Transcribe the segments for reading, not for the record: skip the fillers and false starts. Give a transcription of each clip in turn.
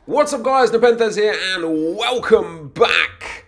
What's up guys, NepentheZ here and welcome back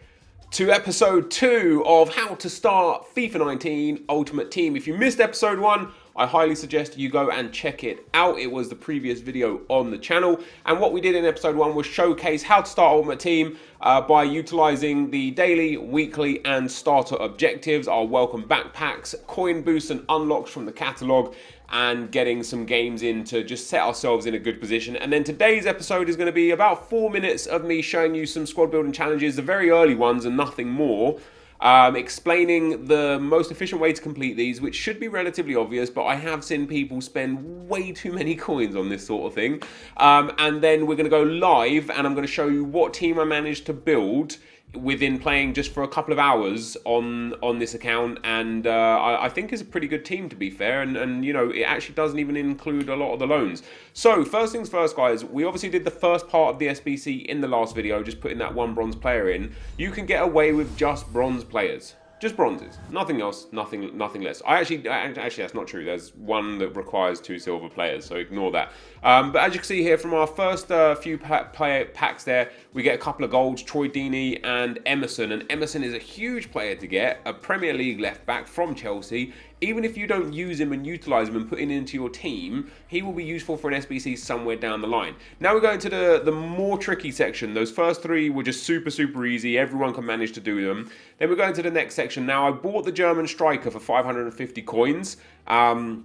to episode 2 of how to start FIFA 19 Ultimate Team. If you missed episode 1, I highly suggest you go and check it out. It was the previous video on the channel, and what we did in episode 1 was showcase how to start Ultimate Team by utilizing the daily, weekly and starter objectives, our welcome backpacks, coin boosts and unlocks from the catalog, and getting some games in to just set ourselves in a good position. And then today's episode is going to be about 4 minutes of me showing you some squad building challenges, the very early ones and nothing more, explaining the most efficient way to complete these, which should be relatively obvious, but I have seen people spend way too many coins on this sort of thing. And then we're going to go live and I'm going to show you what team I managed to build within playing just for a couple of hours on this account, and I think it's a pretty good team, to be fair, and you know, it actually doesn't even include a lot of the loans. So first things first guys, we obviously did the first part of the SBC in the last video, just putting that one bronze player in. You can get away with just bronze players. Just bronzes, nothing else, nothing less. Actually, that's not true. There's one that requires 2 silver players, so ignore that. But as you can see here, from our first few player packs there, we get a couple of golds, Troy Deeney and Emerson. And Emerson is a huge player to get, a Premier League left back from Chelsea. Even if you don't use him and utilize him and put him into your team, he will be useful for an SBC somewhere down the line. Now we're going to the more tricky section. Those first 3 were just super easy. Everyone can manage to do them. Then we're going to the next section. Now I bought the German striker for 550 coins. I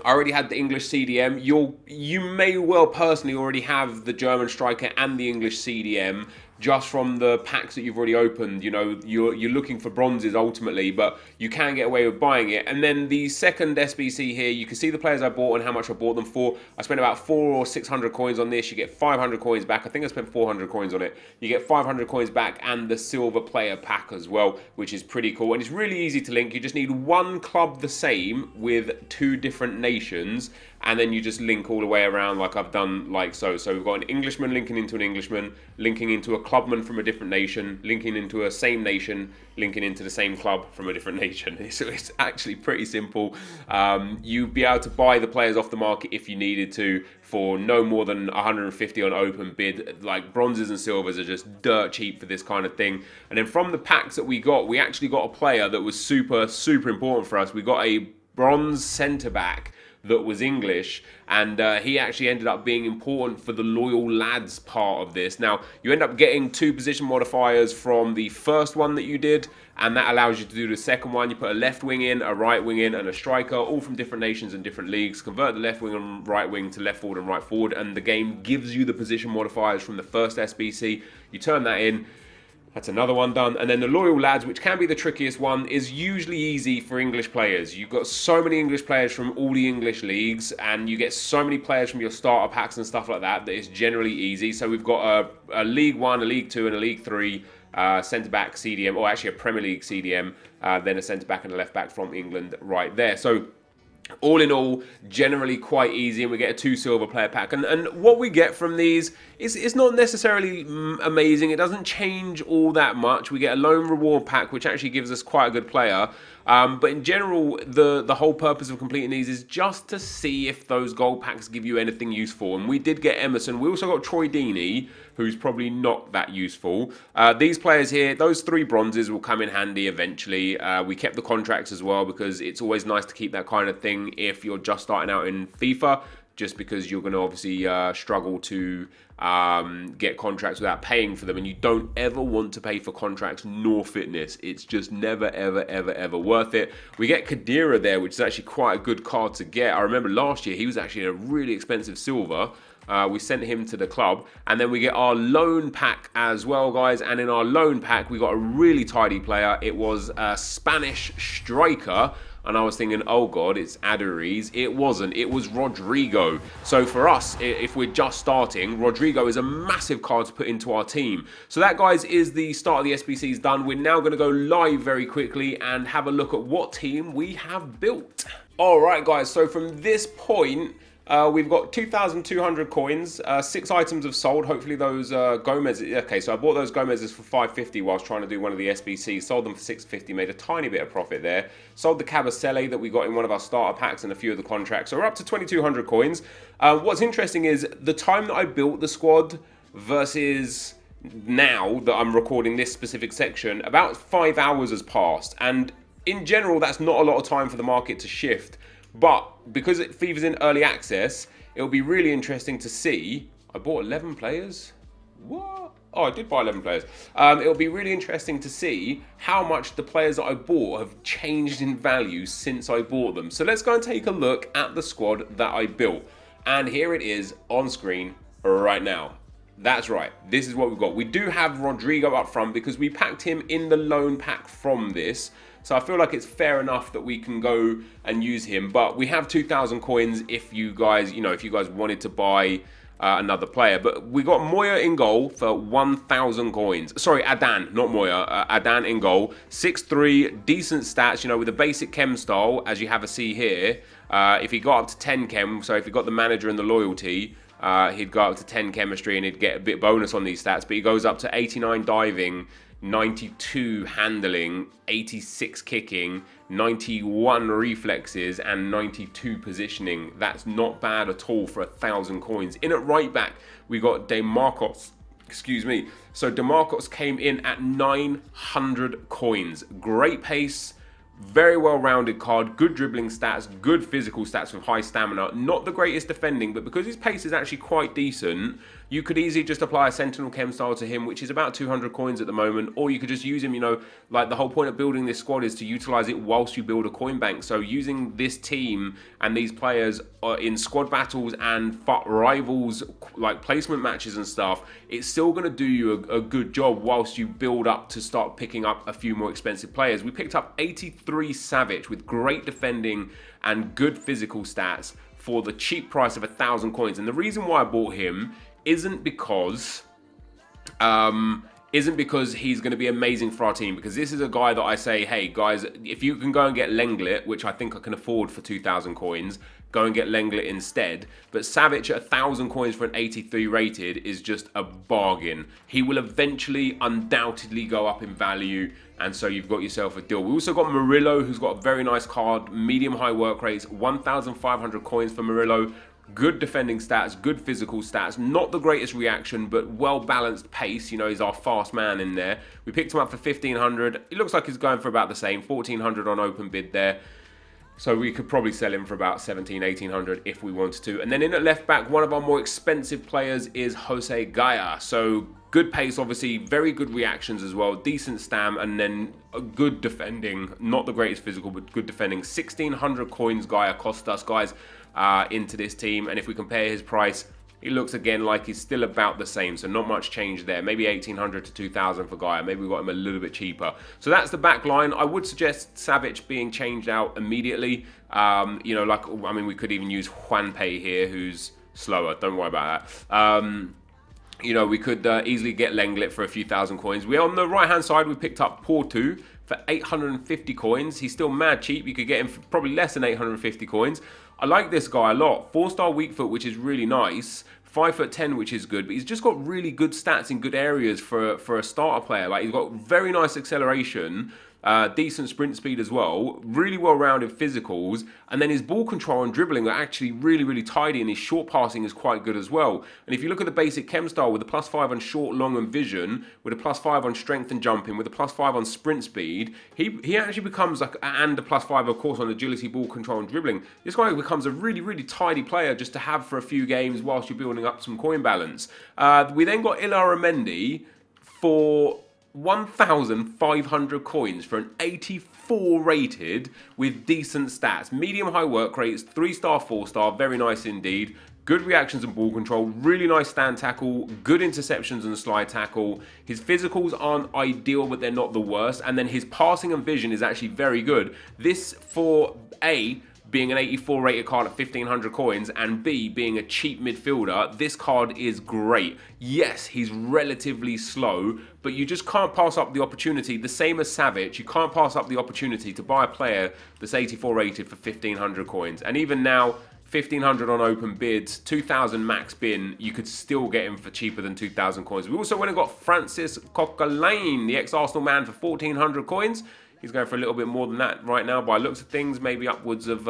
already had the English CDM. You may well personally already have the German striker and the English CDM just from the packs that you've already opened. You know, you're looking for bronzes ultimately, but you can get away with buying it. And then the second SBC here, you can see the players I bought and how much I bought them for. I spent about 400 or 600 coins on this. You get 500 coins back. I think I spent 400 coins on it. You get 500 coins back and the silver player pack as well, which is pretty cool. And it's really easy to link. You just need one club the same with 2 different nations, and then you just link all the way around like I've done, like so. So we've got an Englishman linking into an Englishman, linking into a clubman from a different nation, linking into a same nation, linking into the same club from a different nation. So it's actually pretty simple. You'd be able to buy the players off the market if you needed to for no more than 150 on open bid. Like bronzes and silvers are just dirt cheap for this kind of thing. And then from the packs that we got, we actually got a player that was super important for us. We got a bronze centre back that was English, and he actually ended up being important for the loyal lads part of this. Now, you end up getting 2 position modifiers from the first one that you did, and that allows you to do the second one. You put a left wing in, a right wing in, and a striker, all from different nations and different leagues. Convert the left wing and right wing to left forward and right forward, and the game gives you the position modifiers from the first SBC. You turn that in. That's another one done. And then the loyal lads, which can be the trickiest one, is usually easy for English players. You've got so many English players from all the English leagues, and you get so many players from your starter packs and stuff like that, that it's generally easy. So we've got a League 1, a League 2 and a League 3 centre-back CDM, or actually a Premier League CDM, then a centre-back and a left-back from England right there. So all in all, generally quite easy, and we get a 2 silver player pack. And what we get from these is not necessarily amazing. It doesn't change all that much. We get a loan reward pack, which actually gives us quite a good player. But in general, the whole purpose of completing these is just to see if those gold packs give you anything useful. And we did get Emerson. We also got Troy Deeney, who's probably not that useful. These players here, those 3 bronzes will come in handy eventually. We kept the contracts as well, because it's always nice to keep that kind of thing if you're just starting out in FIFA, just because you're going to obviously struggle to get contracts without paying for them, and you don't ever want to pay for contracts nor fitness. It's just never ever worth it. We get Kadira there, which is actually quite a good card to get. I remember last year he was actually a really expensive silver. We sent him to the club, and then we get our loan pack as well, guys. And in our loan pack, we got a really tidy player. It was a Spanish striker, and I was thinking, oh god, it's Enquiries. It wasn't. It was Rodrigo. So for us, if we're just starting, Rodrigo is a massive card to put into our team. So that, guys, is the start of the SBCs done. We're now going to go live very quickly and have a look at what team we have built. All right, guys. So from this point, we've got 2,200 coins, 6 items have sold. Hopefully those Gomez. Okay, so I bought those Gomezes for 550 whilst trying to do one of the SBCs. Sold them for 650, made a tiny bit of profit there. Sold the Cabasele that we got in one of our starter packs and a few of the contracts. So we're up to 2,200 coins. What's interesting is the time that I built the squad, versus now that I'm recording this specific section, about 5 hours has passed. And in general, that's not a lot of time for the market to shift. But because FIFA's in early access, it'll be really interesting to see. I bought 11 players. What? Oh, I did buy 11 players. It'll be really interesting to see how much the players that I bought have changed in value since I bought them. So let's go and take a look at the squad that I built. And here it is on screen right now. That's right, this is what we've got. We do have Rodrigo up front because we packed him in the loan pack from this. So I feel like it's fair enough that we can go and use him. But we have 2,000 coins if you guys, if you guys wanted to buy another player. But we got Moya in goal for 1,000 coins. Sorry, Adan, not Moya. Adan in goal. 6'3", decent stats, with a basic chem style, as you have a see here. If he got up to 10 chem, so if he got the manager and the loyalty, he'd go up to 10 chemistry and he'd get a bit bonus on these stats. But he goes up to 89 diving, 92 handling, 86 kicking, 91 reflexes, and 92 positioning. That's not bad at all for 1,000 coins. In at right back, we got DeMarcos. Excuse me. So DeMarcos came in at 900 coins. Great pace. Very well-rounded card, good dribbling stats, good physical stats with high stamina. Not the greatest defending, but because his pace is actually quite decent, you could easily just apply a Sentinel Chem style to him, which is about 200 coins at the moment, or you could just use him, like the whole point of building this squad is to utilize it whilst you build a coin bank. So using this team and these players in squad battles and rivals, like placement matches and stuff, it's still going to do you a good job whilst you build up to start picking up a few more expensive players. We picked up 83 Savage with great defending and good physical stats for the cheap price of 1,000 coins. And the reason why I bought him isn't because he's going to be amazing for our team, because this is a guy that I say, hey guys, if you can go and get Lenglet, which I think I can afford for 2,000 coins, go and get Lenglet instead. But Savic at 1,000 coins for an 83 rated is just a bargain. He will eventually undoubtedly go up in value, and so you've got yourself a deal. We also got Murillo, who's got a very nice card, medium high work rates, 1,500 coins for Murillo. Good defending stats, good physical stats, not the greatest reaction, but well-balanced pace. He's our fast man in there. We picked him up for 1,500. It looks like he's going for about the same, 1,400 on open bid there. So we could probably sell him for about 1,700, 1,800 if we wanted to. And then in at left back, one of our more expensive players is Jose Gaia. So good pace, obviously, very good reactions as well, decent stam, and then a good defending. Not the greatest physical, but good defending. 1,600 coins Gaia cost us, guys, into this team. And if we compare his price, it looks again like he's still about the same, so not much change there. Maybe 1,800 to 2,000 for Gaia. Maybe we got him a little bit cheaper. So that's the back line. I would suggest Savic being changed out immediately. We could even use Juanpe here, who's slower. Don't worry about that. We could easily get Lenglet for a few thousand coins. On the right-hand side, we picked up Porto for 850 coins. He's still mad cheap. You could get him for probably less than 850 coins. I like this guy a lot. 4-star weak foot, which is really nice. 5'10", which is good, but he's just got really good stats in good areas for a starter player. Like, he's got very nice acceleration, decent sprint speed as well, really well-rounded physicals, and then his ball control and dribbling are actually really, really tidy, and his short passing is quite good as well. And if you look at the basic chem style with a +5 on short, long, and vision, with a +5 on strength and jumping, with a +5 on sprint speed, he actually becomes like, and a +5 of course on agility, ball control, and dribbling. This guy becomes a really, really tidy player just to have for a few games whilst you're building up some coin balance. We then got Ilaramendi for 1,500 coins for an 84 rated with decent stats. Medium high work rates, 3-star, 4-star, very nice indeed. Good reactions and ball control, really nice stand tackle, good interceptions and slide tackle. His physicals aren't ideal, but they're not the worst. And then his passing and vision is actually very good. This for being an 84 rated card at 1,500 coins, and B, being a cheap midfielder, this card is great. Yes, he's relatively slow, but you just can't pass up the opportunity, the same as Savic, you can't pass up the opportunity to buy a player that's 84 rated for 1,500 coins. And even now, 1,500 on open bids, 2,000 max bin, you could still get him for cheaper than 2,000 coins. We also went and got Francis Coquelin, the ex-Arsenal man, for 1,400 coins. He's going for a little bit more than that right now by looks of things, maybe upwards of,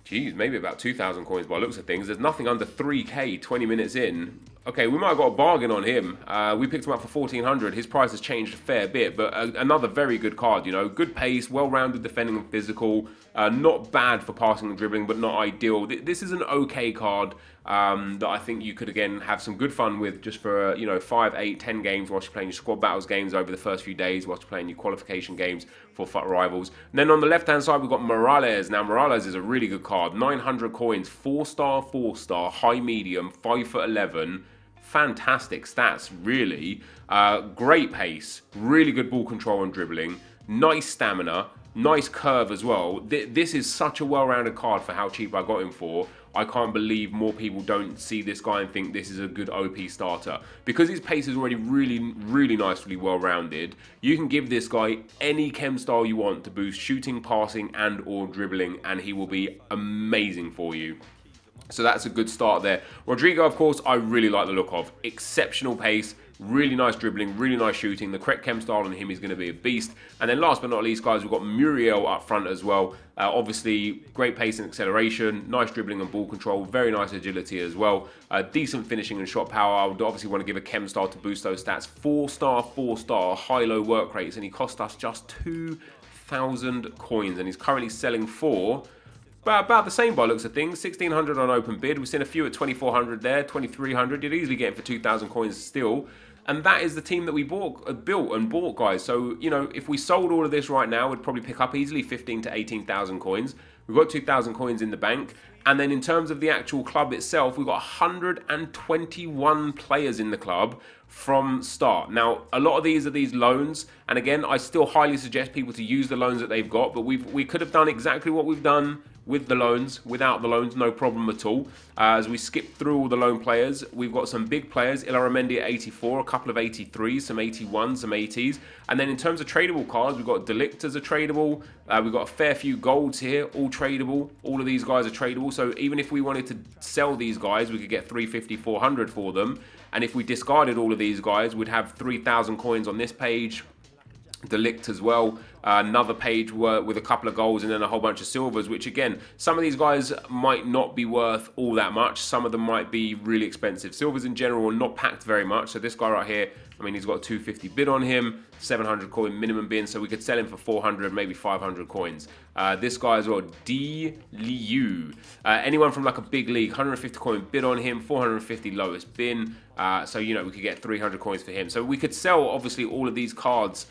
maybe about 2,000 coins by looks of things. There's nothing under 3k 20 minutes in Okay, we might have got a bargain on him. We picked him up for 1,400. His price has changed a fair bit, but another very good card, you know. Good pace, well-rounded defending and physical. Not bad for passing and dribbling, but not ideal. This is an okay card that I think you could, again, have some good fun with just for, you know, 5, 8, 10 games whilst you're playing your squad battles games over the first few days, whilst you're playing your qualification games for FUT Rivals. And then on the left-hand side, we've got Morales. Now, Morales is a really good card. 900 coins, 4-star, 4-star, high-medium, 5'11". Fantastic stats, really. Great pace, really good ball control and dribbling, nice stamina, nice curve as well. This is such a well-rounded card for how cheap I got him for. I can't believe more people don't see this guy and think this is a good OP starter. Because his pace is already really nicely well-rounded, you can give this guy any chem style you want to boost shooting, passing, and or dribbling, and he will be amazing for you. So that's a good start there. Rodrigo, of course, I really like the look of. Exceptional pace, really nice dribbling, really nice shooting. The correct chem style on him is going to be a beast. And then last but not least, guys, we've got Muriel up front as well. Obviously, great pace and acceleration, nice dribbling and ball control, very nice agility as well. Decent finishing and shot power. I would obviously want to give a chem style to boost those stats. 4-star, 4-star, high-low work rates, and he cost us just 2,000 coins. And he's currently selling for about the same by looks of things. 1,600 on open bid. We've seen a few at 2,400 there, 2,300. You'd easily get him for 2,000 coins still. And that is the team that we built and bought, guys. So, you know, if we sold all of this right now, we'd probably pick up easily 15 to 18,000 coins. We've got 2,000 coins in the bank. And then in terms of the actual club itself, we've got 121 players in the club from start. Now, a lot of these are these loans. And again, I still highly suggest people to use the loans that they've got. But we could have done exactly what we've done with the loans. Without the loans, no problem at all. As we skip through all the loan players, we've got some big players. Illaramendi at 84, a couple of 83s, some 81s, some 80s. And then in terms of tradable cards, we've got Delict as a tradable. We've got a fair few golds here, all tradable. All of these guys are tradable. So even if we wanted to sell these guys, we could get 350, 400 for them. And if we discarded all of these guys, we'd have 3,000 coins on this page. Delict as well, another page with a couple of golds and then a whole bunch of silvers, which again, some of these guys might not be worth all that much. Some of them might be really expensive. Silvers in general are not packed very much. So this guy right here, I mean, he's got a 250 bid on him, 700 coin minimum bin, so we could sell him for 400, maybe 500 coins. This guy as well, D. Liu. Anyone from like a big league, 150 coin bid on him, 450 lowest bin. So, you know, we could get 300 coins for him. So we could sell, obviously, all of these cards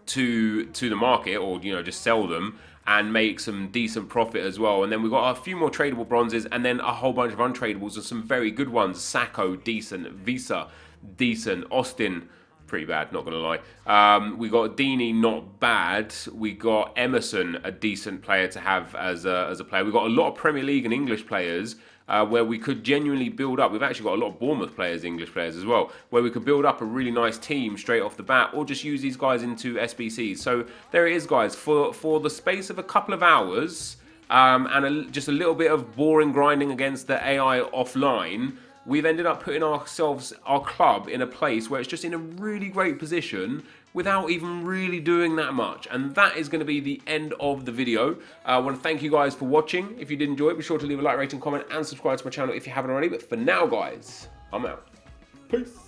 to the market, or, you know, just sell them and make some decent profit as well. And then we've got a few more tradable bronzes and then a whole bunch of untradables and some very good ones. Sacco, decent. Visa, decent. Austin, pretty bad, not gonna lie. We got Deeney, not bad. We got Emerson, a decent player to have as a player. We've got a lot of Premier League and English players where we could genuinely build up. We've actually got a lot of Bournemouth players, English players as well, where we could build up a really nice team straight off the bat, or just use these guys into SBCs. So there it is, guys. For the space of a couple of hours and just a little bit of boring grinding against the AI offline, we've ended up putting our club in a place where it's just in a really great position without even really doing that much. And that is going to be the end of the video. I want to thank you guys for watching. If you did enjoy it, be sure to leave a like, rating, comment, and subscribe to my channel if you haven't already. But for now, guys, I'm out. Peace.